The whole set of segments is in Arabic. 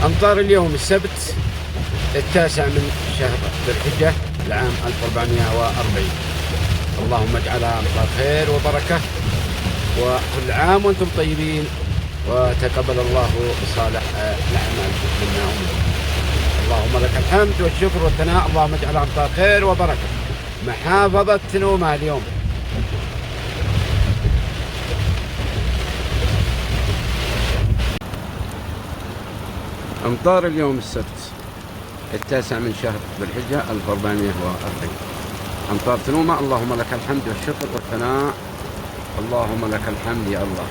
أمطار اليوم السبت 9 من شهر ذي الحجة العام 1440. اللهم اجعلها أمطار خير وبركة، وكل عام وأنتم طيبين، وتقبل الله صالح الأعمال منا ومنكم. اللهم لك الحمد والشكر والثناء. اللهم اجعلها أمطار خير وبركة. محافظة تنومة اليوم. أمطار اليوم السبت 9 من شهر ذي الحجة 1440. أمطار تنومة. اللهم لك الحمد والشكر والثناء. اللهم لك الحمد يا الله.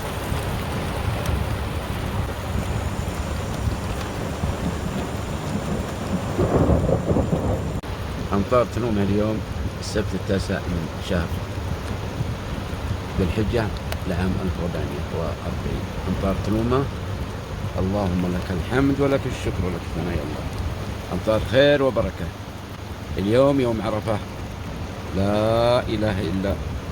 أمطار تنومة اليوم السبت 9 من شهر ذي الحجة العام 1440. أمطار تنومة. اللهم لك الحمد ولك الشكر ولك الثناء يا الله. أمطار خير وبركة. اليوم يوم عرفة. لا إله إلا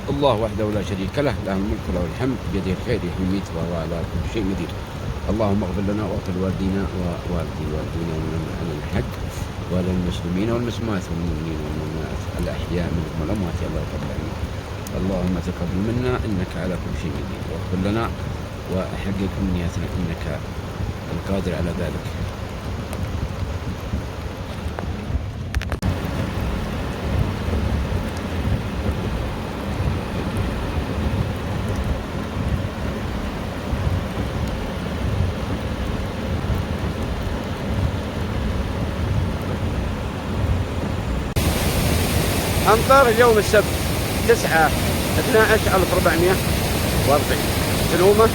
الله وحده لا شريك له، له الملك وله الحمد، بيده الخير يحيي ويميت وهو على كل شيء قدير. اللهم اغفر لنا واغفر لوالدينا ووالدي والدينا ومن على الحج وللمسلمين والمسلمات والمؤمنين والمؤمنات الأحياء منهم والأموات يا الله رب العالمين. اللهم تقبل منا إنك على كل شيء قدير، واغفر لنا وحقق أمنياتنا إنك القادر على ذلك. أمطار اليوم السبت 9/12/1440 تنومة.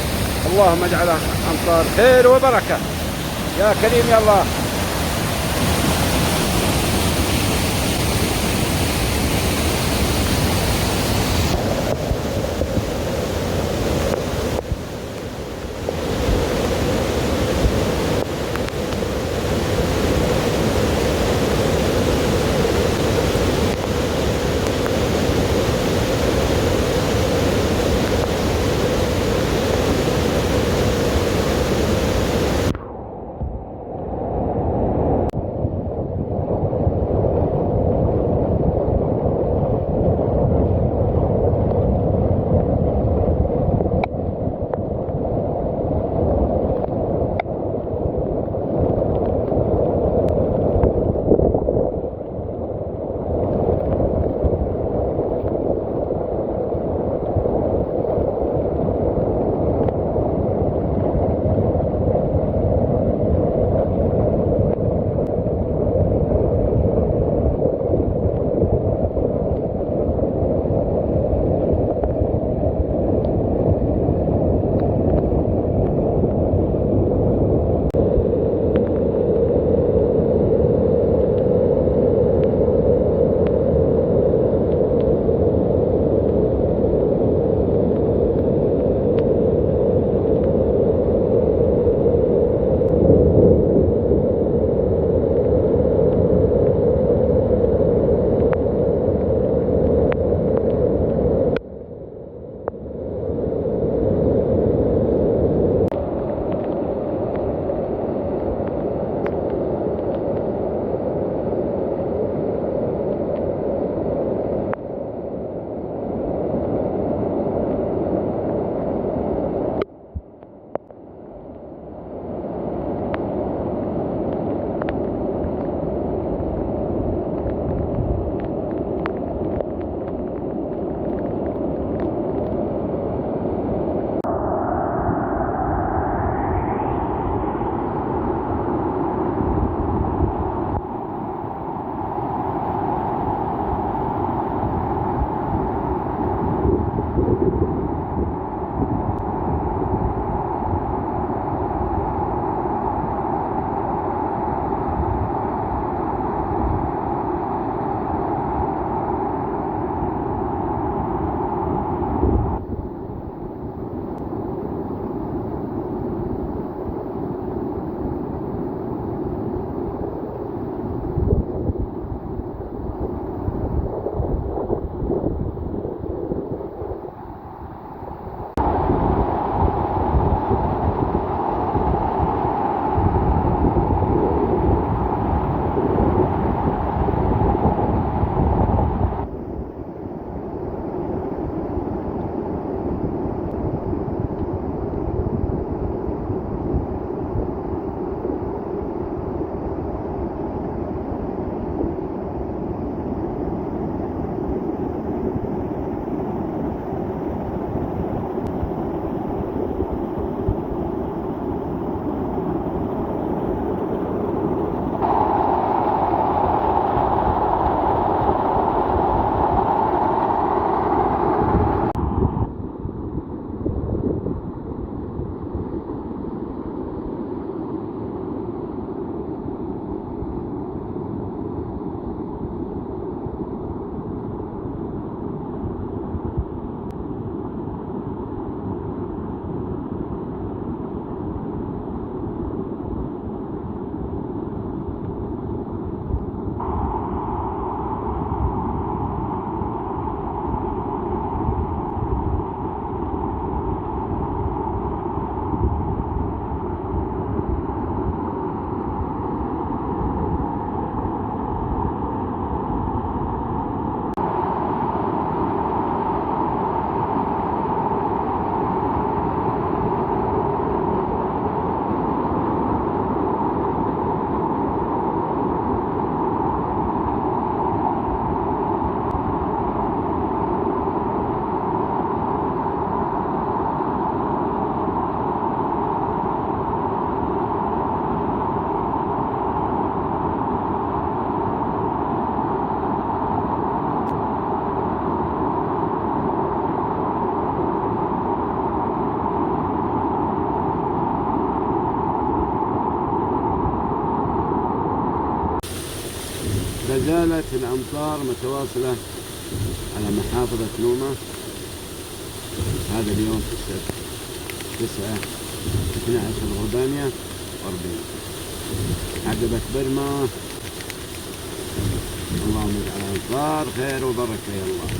اللهم اجعلها أمطار خير وبركة يا كريم يا الله. ما زالت الأمطار متواصلة على محافظة نومة. هذا اليوم في السبت 9/12 الغربانية 40. عقبة برما. اللهم اجعل أمطار خير وبركة يا الله.